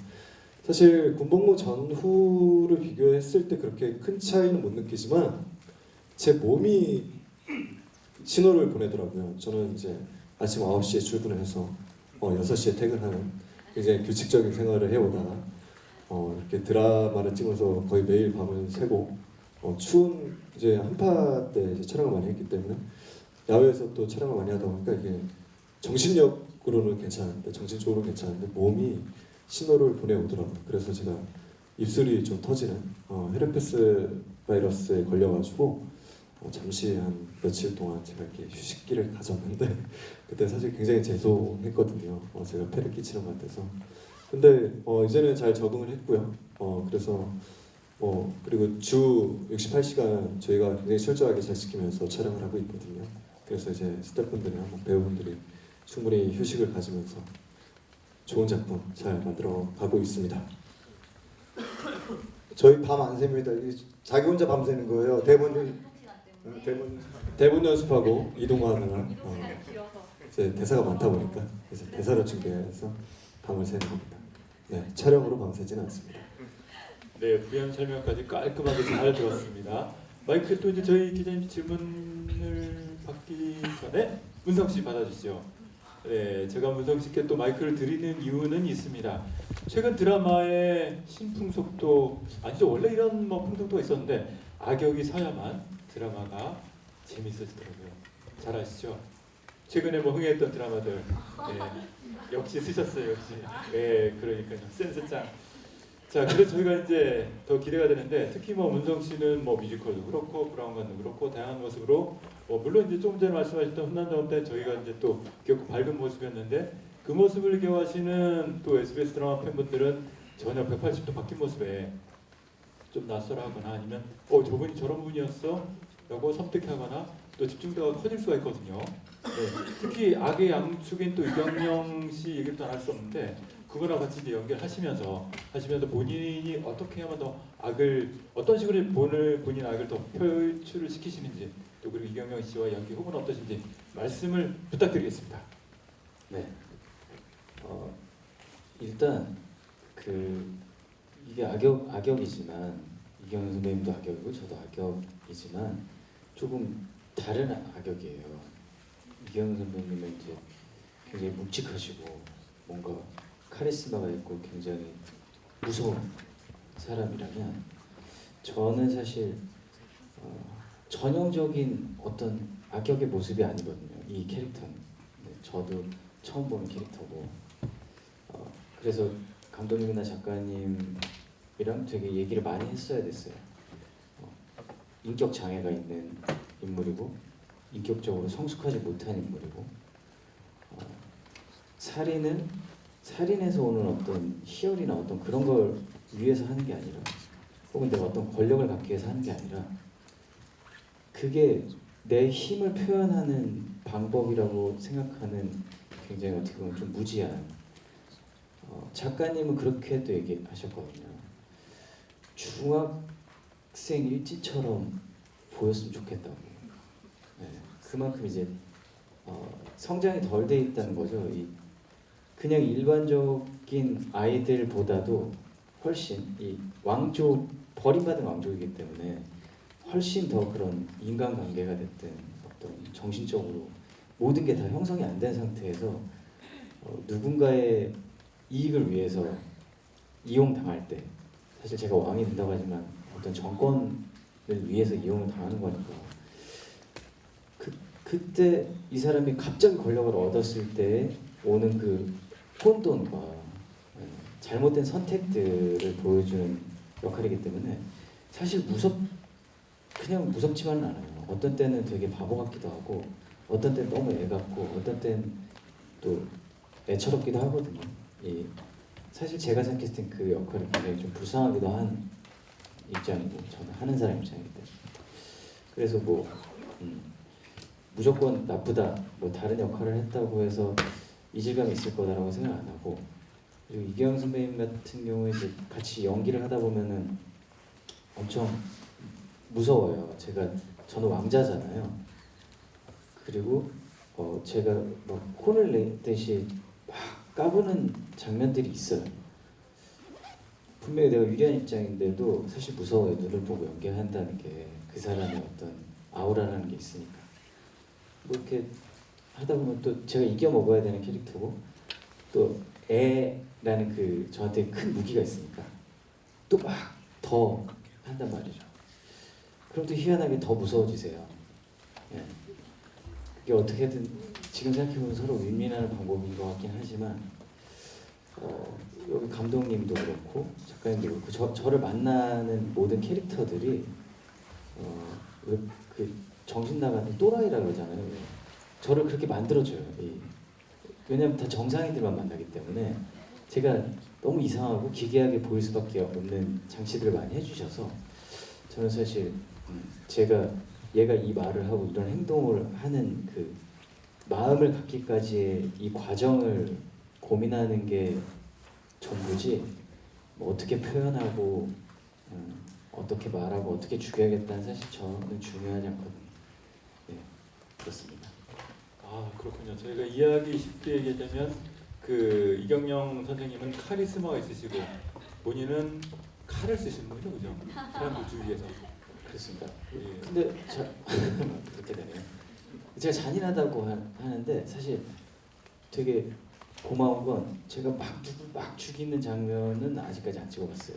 사실 군복무 전후를 비교했을 때 그렇게 큰 차이는 못 느끼지만 제 몸이 신호를 보내더라고요. 저는 이제 아침 9시에 출근을 해서 6시에 퇴근하는 굉장히 규칙적인 생활을 해오다가 이렇게 드라마를 찍으면서 거의 매일 밤을 새고 추운 이제 한파 때 이제 촬영을 많이 했기 때문에 야외에서 또 촬영을 많이 하다 보니까 이게 정신력으로는 괜찮은데 정신적으로는 괜찮은데 몸이 신호를 보내오더라고요. 그래서 제가 입술이 좀 터지는 헤르페스 바이러스에 걸려가지고 잠시 한 며칠 동안 제가 이렇게 휴식기를 가졌는데 그때 사실 굉장히 죄송했거든요. 제가 폐를 끼치는 것 같아서. 근데 이제는 잘 적응을 했고요. 그래서 그리고 주 68시간 저희가 굉장히 철저하게 잘 지키면서 촬영을 하고 있거든요. 그래서 이제 스태프분들이랑 배우분들이 충분히 휴식을 가지면서 좋은 작품 잘 만들어 가고 있습니다. 저희 밤 안 셉니다. 자기 혼자 밤 새는 거예요. 대본 연습하고 이동하느라 이제 대사가 많다 보니까 그래서 대사를 준비해서 밤을 새는 겁니다. 네, 촬영으로 밤새지는 않습니다. 네, 부연 설명까지 깔끔하게 잘 들었습니다. 마이크 또 이제 저희 기자님 질문을 받기 전에 문성 씨 받아주시죠. 네, 제가 문성 씨께 또 마이크를 드리는 이유는 있습니다. 최근 드라마의 신풍속도 아니죠, 원래 이런 풍속도가 있었는데 악역이 서야만 드라마가 재밌어지더라고요. 잘 아시죠? 최근에 흥했던 드라마들 역시 쓰셨어요. 역시. 네, 그러니까요. 센스짱. 자, 그래서 저희가 이제 더 기대가 되는데 특히 문성 씨는 뮤지컬도 그렇고 브라운관도 그렇고 다양한 모습으로 물론 이제 조금 전에 말씀하셨던 훈남정음 때 저희가 이제 또 귀엽고 밝은 모습이었는데 그 모습을 기억하시는 또 SBS 드라마 팬분들은 전혀 180도 바뀐 모습에 좀 낯설어하거나 아니면 저분이 저런 분이었어? 라고 섬뜩하거나 또 집중도가 커질 수가 있거든요. 네, 특히 악의 양축인 또 이경영 씨 얘기를 또 안 할 수 없는데 그거랑 같이 이제 연결하시면서 본인이 어떻게 하면 더 악을 어떤 식으로 본인 악을 더 표출을 시키시는지 또 그리고 이경영 씨와 연기 후보는 어떠신지 말씀을 부탁드리겠습니다. 네. 일단 이게 악역이지만 이경영 선배님도 악역이고 저도 악역이지만 조금 다른 악역이에요. 이경영 선배님은 이제 굉장히 묵직하시고 뭔가 카리스마가 있고 굉장히 무서운 사람이라면 저는 사실 전형적인 어떤 악역의 모습이 아니거든요. 이 캐릭터는 저도 처음 보는 캐릭터고 그래서 감독님이나 작가님이랑 되게 얘기를 많이 했어야 됐어요. 인격 장애가 있는 인물이고 인격적으로 성숙하지 못한 인물이고 살인에서 오는 어떤 희열이나 어떤 그런 걸 위해서 하는 게 아니라 혹은 내가 어떤 권력을 갖기 위해서 하는 게 아니라 그게 내 힘을 표현하는 방법이라고 생각하는 굉장히 어떻게 보면 좀 무지한 작가님은 그렇게도 얘기하셨거든요. 중학생 일지처럼 보였으면 좋겠다고. 네, 그만큼 이제 성장이 덜 돼 있다는 거죠. 그냥 일반적인 아이들보다도 훨씬 이 버림받은 왕족이기 때문에 훨씬 더 그런 인간관계가 됐든 어떤 정신적으로 모든 게 다 형성이 안 된 상태에서 누군가의 이익을 위해서 이용당할 때 사실 제가 왕이 된다고 하지만 어떤 정권을 위해서 이용을 당하는 거니까 그때 이 사람이 갑자기 권력을 얻었을 때 오는 그 혼돈과 잘못된 선택들을 보여주는 역할이기 때문에 사실 그냥 무섭지만은 않아요. 어떤 때는 되게 바보 같기도 하고 어떤 때는 너무 애 같고 어떤 때는 또 애처롭기도 하거든요. 사실 제가 생각했을 땐 그 역할이 굉장히 좀 불쌍하기도 한 입장이고 저는 하는 사람 입장이기 때문에 그래서 무조건 나쁘다 뭐 다른 역할을 했다고 해서 이질감이 있을 거다라고 생각 안 하고 그리고 이경영 선배님 같은 경우에 이제 같이 연기를 하다 보면은 엄청 무서워요. 저는 왕자잖아요. 그리고 제가 막 혼을 내듯이 막 까부는 장면들이 있어요. 분명히 내가 유리한 입장인데도 사실 무서워요. 눈을 보고 연기한다는 게 그 사람의 어떤 아우라라는 게 있으니까. 뭐 이렇게 하다 보면 또 제가 이겨 먹어야 되는 캐릭터고 또 애라는 그 저한테 큰 무기가 있으니까 또 막 더 한단 말이죠. 그럼 또 희한하게 더 무서워지세요. 예. 그게 어떻게든 지금 생각해보면 서로 윈윈하는 방법인 것 같긴 하지만 여기 감독님도 그렇고 작가님도 그렇고 저를 만나는 모든 캐릭터들이 그 정신 나가는 또라이라 그러잖아요. 저를 그렇게 만들어줘요. 왜냐하면 다 정상인들만 만나기 때문에 제가 너무 이상하고 기괴하게 보일 수밖에 없는 장치들을 많이 해주셔서 저는 사실 얘가 이 말을 하고 이런 행동을 하는 그 마음을 갖기까지의 이 과정을 고민하는 게 전부지 뭐 어떻게 표현하고 어떻게 말하고 어떻게 죽여야겠다는 사실 저는 중요하지 않거든요. 네, 그렇습니다. 아 그렇군요. 저희가 이야기 쉽게 얘기하자면 그 이경영 선생님은 카리스마가 있으시고 본인은 칼을 쓰시는 거죠, 그죠? 사람들 주위에서. 그렇습니다. 예. 근데 그렇게 되네요. 제가 잔인하다고 하는데 사실 되게 고마운 건 제가 막 죽이는 장면은 아직까지 안 찍어봤어요.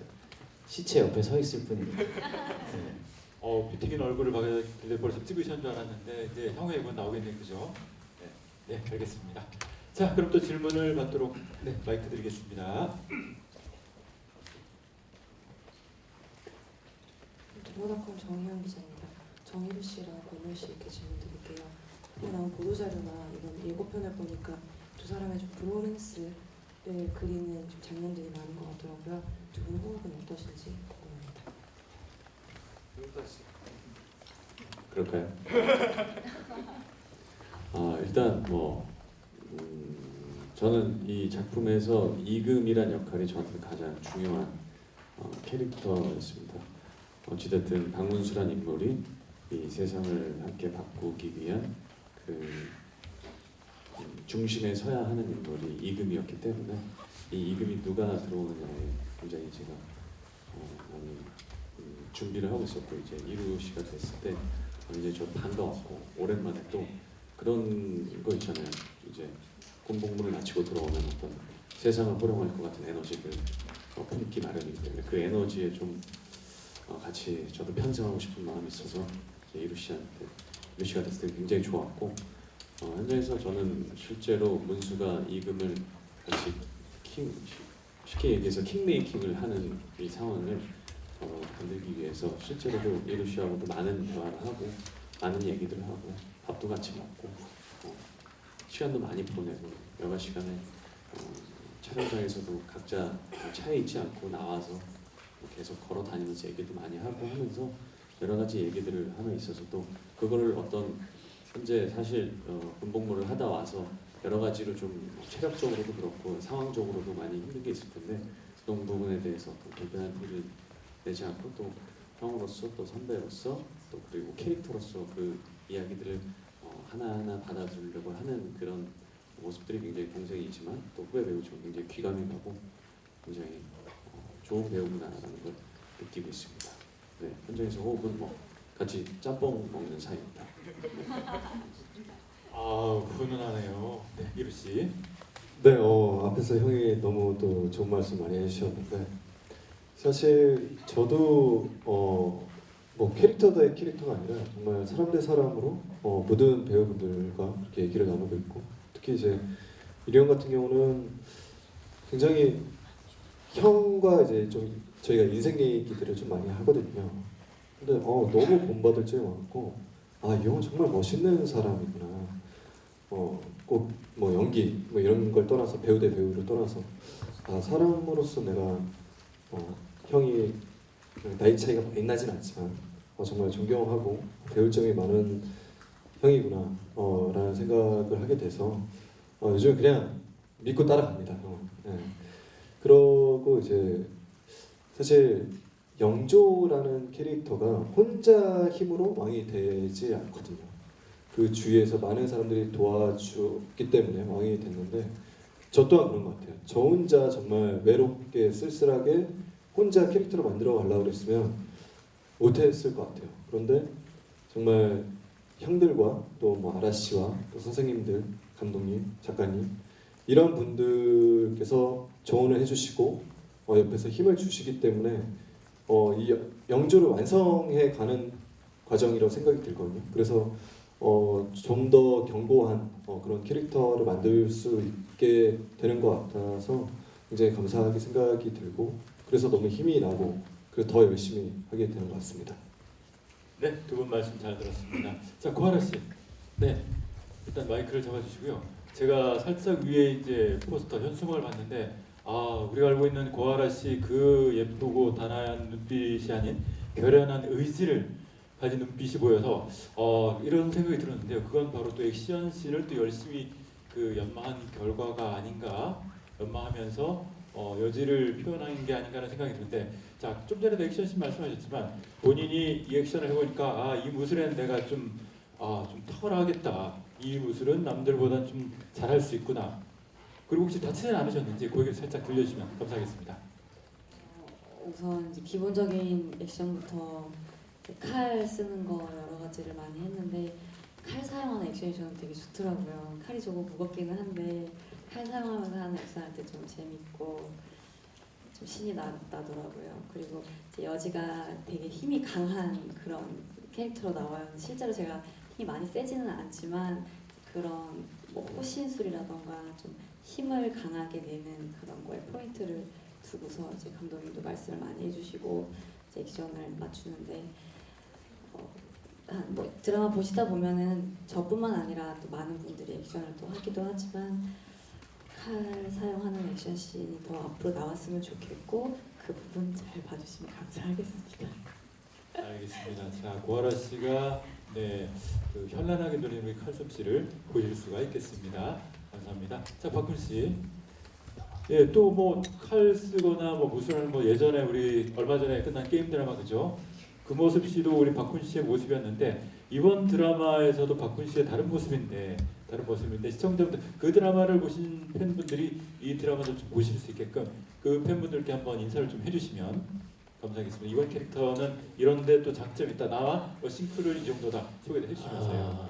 시체 옆에 서 있을 뿐입니다. 네. 비튀긴 얼굴을 봐길래 벌써 찍으신 줄 알았는데 이제 향후에 이번 나오겠네요, 그죠? 네, 알겠습니다. 자, 그럼 또 질문을 받도록 마이크 드리겠습니다. 모나콘 정희영 기자입니다. 정희루 씨랑 권율 씨께 질문 드릴게요. 이번에 나온 보도자료나 이런 예고편을 보니까 두 사람의 좀 브로맨스를 그리는 좀 장면들이 많은 것 같더라고요. 두 분 호흡은 어떠신지 궁금합니다. 그럴까요? 일단 저는 이 작품에서 이금이란 역할이 저한테 가장 중요한 캐릭터였습니다. 어찌됐든 박문수란 인물이 이 세상을 함께 바꾸기 위한 그 중심에 서야 하는 인물이 이금이었기 때문에 이 이금이 누가 들어오느냐에 굉장히 제가 많이 준비를 하고 있었고 이제 이루 씨가 됐을 때 이제 저 반가웠고 오랜만에 또 그런 거 있잖아요. 이제 군복무를 마치고 들어오면 어떤 세상을 호령할 것 같은 에너지를 품기 마련이기 때문에 그 에너지에 좀 같이 저도 편승하고 싶은 마음이 있어서 이루 씨가 됐을 때 굉장히 좋았고 현장에서 저는 실제로 문수가 이금을 같이 쉽게 얘기해서 킹메이킹을 하는 이 상황을 만들기 위해서 실제로도 이루 씨하고도 많은 대화를 하고 많은 얘기들을 하고 밥도 같이 먹고 시간도 많이 보내고 여가 시간에 촬영장에서도 각자 차에 있지 않고 나와서 계속 걸어 다니면서 얘기도 많이 하고 하면서 여러 가지 얘기들을 하며 있어서 또 그거를 어떤 현재 사실 군복무를 하다 와서 여러 가지로 좀 체력적으로도 그렇고 상황적으로도 많이 힘든 게 있을 텐데 그런 부분에 대해서 또 불편한 티를 내지 않고 또 형으로서 또 선배로서 또 그리고 캐릭터로서 그 이야기들을 하나하나 받아들이려고 하는 그런 모습들이 굉장히 공생이지만 또 후배 배우처럼 굉장히 귀감이 가고 굉장히 좋은 배우구나라는 걸 느끼고 있습니다. 네, 현장에서 호흡은 같이 짬뽕 먹는 사이입니다. 아, 훈훈하네요. 네, 이루 씨. 네, 앞에서 형이 너무 또 좋은 말씀 많이 해주셨는데 사실 저도 뭐 캐릭터 대 캐릭터가 아니라 정말 사람 대 사람으로 모든 배우분들과 이렇게 얘기를 나누고 있고 특히 이제 이령 같은 경우는 굉장히 형과 이제 좀 저희가 인생 얘기들을 좀 많이 하거든요. 근데 너무 본받을 점이 많고 아, 이 형은 정말 멋있는 사람이구나. 꼭 뭐 연기 뭐 이런 걸 떠나서 배우 대 배우를 떠나서 아, 사람으로서 내가 형이 나이 차이가 많이 나진 않지만 정말 존경하고 배울 점이 많은 형이구나 라는 생각을 하게 돼서 요즘 그냥 믿고 따라갑니다. 네. 그러고 이제 사실 영조라는 캐릭터가 혼자 힘으로 왕이 되지 않거든요. 그 주위에서 많은 사람들이 도와주기 때문에 왕이 됐는데 저 또한 그런 것 같아요. 저 혼자 정말 외롭게 쓸쓸하게 혼자 캐릭터를 만들어 가려고 그랬으면 못했을 것 같아요. 그런데 정말 형들과 또 뭐 아라 씨와 또 선생님들, 감독님, 작가님 이런 분들께서 조언을 해주시고 옆에서 힘을 주시기 때문에 이 영조를 완성해 가는 과정이라고 생각이 들거든요. 그래서 좀 더 견고한 그런 캐릭터를 만들 수 있게 되는 것 같아서 굉장히 감사하게 생각이 들고 그래서 너무 힘이 나고 그래서 더 열심히 하게 되는 것 같습니다. 네, 두 분 말씀 잘 들었습니다. 자, 고하라 씨. 네, 일단 마이크를 잡아주시고요. 제가 살짝 위에 이제 포스터 현수막을 봤는데 아, 우리가 알고 있는 고하라 씨 그 예쁘고 단아한 눈빛이 아닌 결연한 의지를 가진 눈빛이 보여서 이런 생각이 들었는데요. 그건 바로 또 액션 씬을 또 열심히 그 연마한 결과가 아닌가, 연마하면서 여지를 표현한 게 아닌가라는 생각이 드는데, 자, 좀 전에도 액션 씬 말씀하셨지만 본인이 이 액션을 해보니까 아, 이 무술에는 내가 좀 탁월하겠다. 이 무술은 남들보다 좀 잘할 수 있구나. 그리고 혹시 다치진 않으셨는지 그 얘기를 살짝 들려주시면 감사하겠습니다. 우선 이제 기본적인 액션부터 이제 칼 쓰는 거 여러 가지를 많이 했는데 칼 사용하는 액션이 저는 되게 좋더라고요. 칼이 조금 무겁기는 한데 칼 사용하면서 하는 액션 할 때 좀 재밌고 좀 신이 나더라고요. 그리고 이제 여지가 되게 힘이 강한 그런 캐릭터로 나와요. 실제로 제가 힘이 많이 세지는 않지만 그런 뭐 호신술이라던가 좀 힘을 강하게 내는 그런 거에 포인트를 두고서 이제 감독님도 말씀을 많이 해주시고 이제 액션을 맞추는데 뭐 드라마 보시다 보면은 저뿐만 아니라 또 많은 분들이 액션을 또 하기도 하지만 칼 사용하는 액션 씬이 더 앞으로 나왔으면 좋겠고 그 부분 잘 봐주시면 감사하겠습니다. 알겠습니다. 자, 고하라 씨가 그 현란하게 돌리는 우리 칼솜씨를 보실 수가 있겠습니다. 감사합니다. 자, 박훈 씨. 예, 또 뭐 칼 쓰거나 뭐 무술하는 뭐 예전에 우리 얼마 전에 끝난 게임 드라마 그죠? 그 모습도 우리 박훈 씨의 모습이었는데 이번 드라마에서도 박훈 씨의 다른 모습인데 시청자분들 그 드라마를 보신 팬분들이 이 드라마를 좀 보실 수 있게끔 그 팬분들께 한번 인사를 좀 해주시면 감사하겠습니다. 이번 캐릭터는 이런데 또 장점이 있다. 나와 싱크로는 이 정도다. 소개를 해주시면서요.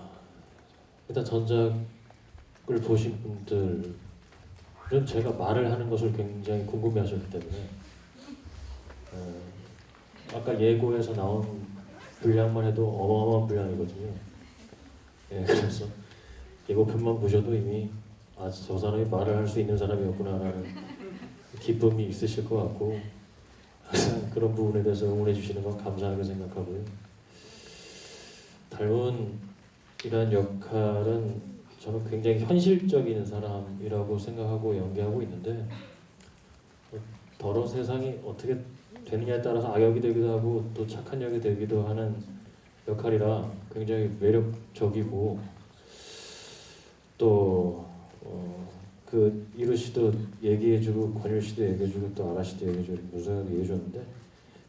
일단 전작을 보신 분들은 제가 말을 하는 것을 굉장히 궁금해하셨기 때문에 아까 예고에서 나온 분량만 해도 어마어마한 분량이거든요. 예, 그래서 예고편만 보셔도 이미 저 사람이 말을 할 수 있는 사람이었구나라는 기쁨이 있으실 것 같고 항상 그런 부분에 대해서 응원해 주시는 건 감사하게 생각하고요. 달문이란 역할은 저는 굉장히 현실적인 사람이라고 생각하고 연기하고 있는데 더러 세상이 어떻게 되느냐에 따라서 악역이 되기도 하고 또 착한 역이 되기도 하는 역할이라 굉장히 매력적이고 또 그 이루 씨도 얘기해주고 권율 씨도 얘기해주고 또 아라 씨도 얘기해주고 문서영도 얘기해줬는데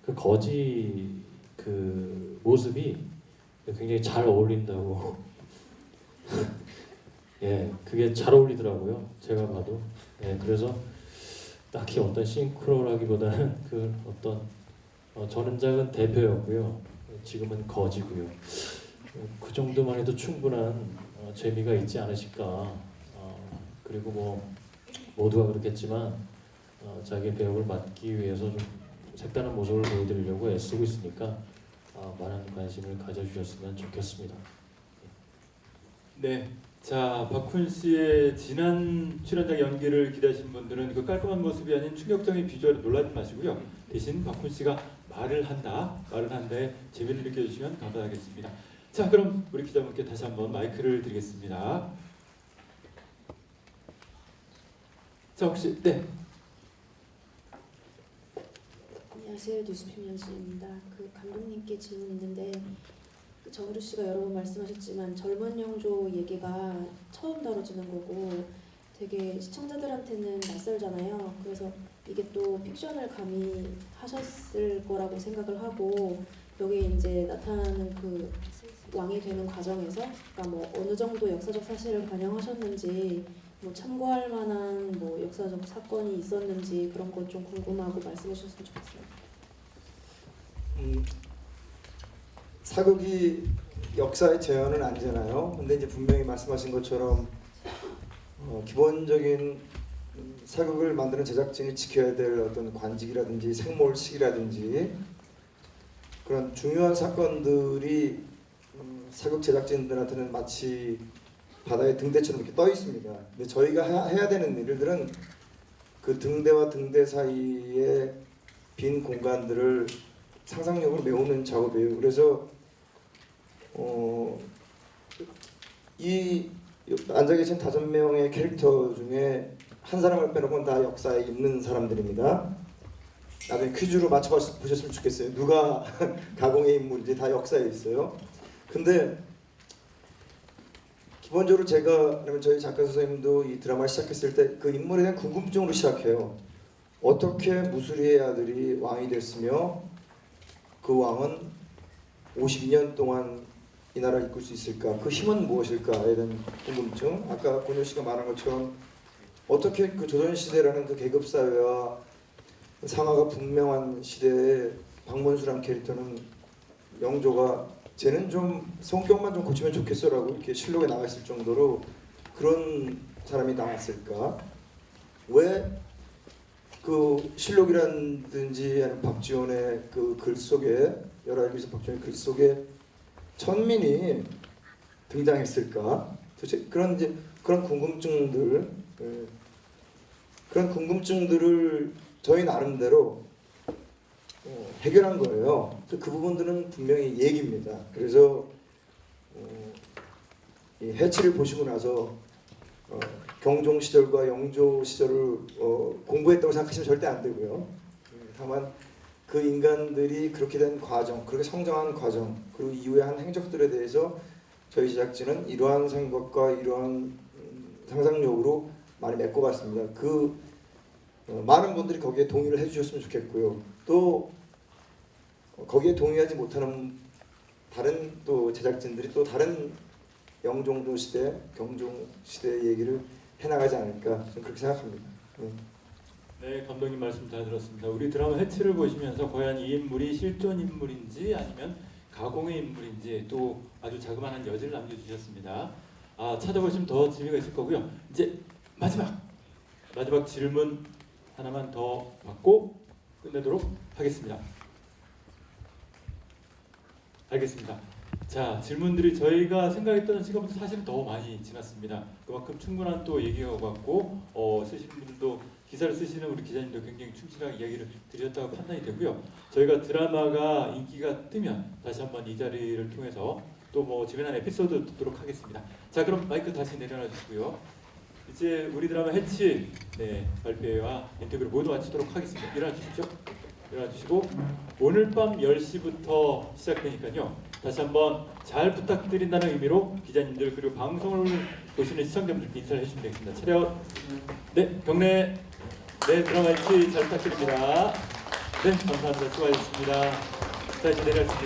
그 거지 그 모습이 굉장히 잘 어울린다고 예, 그게 잘 어울리더라고요. 제가 봐도. 예, 그래서 딱히 어떤 싱크로라기보다는 그 어떤 전작은 대표였고요. 지금은 거지고요. 그 정도만 해도 충분한 재미가 있지 않으실까. 그리고 뭐 모두가 그렇겠지만 자기 배역을 맡기 위해서 좀 색다른 모습을 보여드리려고 애쓰고 있으니까 많은 관심을 가져주셨으면 좋겠습니다. 네. 자, 박훈 씨의 지난 출연작 연기를 기대하시는 분들은 그 깔끔한 모습이 아닌 충격적인 비주얼에 놀라지 마시고요. 대신 박훈 씨가 말을 한다에 재미를 느껴주시면 감사하겠습니다. 자, 그럼 우리 기자분께 다시 한번 마이크를 드리겠습니다. 자, 혹시 네. 안녕하세요. 뉴스팸 연수입니다. 그 감독님께 질문 있는데 정유루 씨가 여러 번 말씀하셨지만 젊은 영조 얘기가 처음 다뤄지는 거고 되게 시청자들한테는 낯설잖아요. 그래서 이게 또 픽션을 가미하셨을 거라고 생각을 하고 여기에 이제 나타나는 그 왕이 되는 과정에서 그러니까 뭐 어느 정도 역사적 사실을 반영하셨는지 뭐 참고할 만한 뭐 역사적 사건이 있었는지 그런 거 좀 궁금하고 말씀해 주셨으면 좋겠어요. 사극이 역사의 재현은 아니잖아요. 근데 이제 분명히 말씀하신 것처럼 기본적인 사극을 만드는 제작진이 지켜야 될 어떤 관직이라든지 생몰식이라든지 그런 중요한 사건들이 사극 제작진들한테는 마치 바다의 등대처럼 이렇게 떠 있습니다. 근데 저희가 해야 되는 일들은 그 등대와 등대 사이에 빈 공간들을 상상력으로 메우는 작업이에요. 그래서 이 앉아 계신 5명의 캐릭터 중에 한 사람을 빼놓고는 다 역사에 있는 사람들입니다. 나중에 퀴즈로 맞춰보셨으면 좋겠어요. 누가 가공의 인물인지 다 역사에 있어요. 근데 기본적으로 제가 그러면 저희 작가 선생님도 이 드라마 시작했을 때 그 인물에 대한 궁금증으로 시작해요. 어떻게 무술이의 아들이 왕이 됐으며 그 왕은 52년 동안 이 나라를 이끌 수 있을까? 그 힘은 무엇일까에 대한 궁금증. 아까 권효 씨가 말한 것처럼 어떻게 그 조선시대라는 그 계급사회와 상하가 분명한 시대에 박문수란 캐릭터는 영조가 쟤는 좀 성격만 좀 고치면 좋겠어라고 이렇게 실록에 나와 있을 정도로 그런 사람이 나왔을까? 왜 그 실록이라든지 아니면 박지원의 그 글 속에 열하일기서 박지원의 글 속에 천민이 등장했을까? 도대체 그런 이제 그런 궁금증들 그런 궁금증들을 저희 나름대로 해결한 거예요. 그 부분들은 분명히 얘기입니다. 그래서 이 해치를 보시고 나서 경종 시절과 영조 시절을 공부했다고 생각하시면 절대 안 되고요. 다만 그 인간들이 그렇게 된 과정, 그렇게 성장한 과정, 그리고 이후에 한 행적들에 대해서 저희 제작진은 이러한 생각과 이러한 상상력으로 많이 메꿔봤습니다. 그 많은 분들이 거기에 동의를 해주셨으면 좋겠고요. 또 거기에 동의하지 못하는 다른 또 제작진들이 또 다른 영종도 시대, 경종 시대의 얘기를 해나가지 않을까 저는 그렇게 생각합니다. 네, 감독님 말씀 잘 들었습니다. 우리 드라마 해치를 보시면서 과연 이 인물이 실존 인물인지 아니면 가공의 인물인지 또 아주 자그마한 여지를 남겨주셨습니다. 찾아보시면 더 재미가 있을 거고요. 이제 마지막 질문 하나만 더 받고 끝내도록 하겠습니다. 알겠습니다. 자, 질문들이 저희가 생각했던 시간보다 사실은 더 많이 지났습니다. 그만큼 충분한 또 얘기가 같고 쓰시는 분들도 기사를 쓰시는 우리 기자님도 굉장히 충실하게 이야기를 드렸다고 판단이 되고요. 저희가 드라마가 인기가 뜨면 다시 한번 이 자리를 통해서 또 뭐 재미난 에피소드 듣도록 하겠습니다. 자, 그럼 마이크 다시 내려놔 주시고요. 이제 우리 드라마 해치 발표와 인터뷰를 모두 마치도록 하겠습니다. 일어나 주십시오. 일어나 주시고 오늘 밤 10시부터 시작되니까요. 다시 한번 잘 부탁드린다는 의미로 기자님들 그리고 방송을 보시는 시청자분들께 인사를 해주시면 되겠습니다. 차렷. 네, 경례. 네, 드라마 해치 잘 부탁드립니다. 네, 감사합니다. 수고하셨습니다. 자, 이제 내려갈 수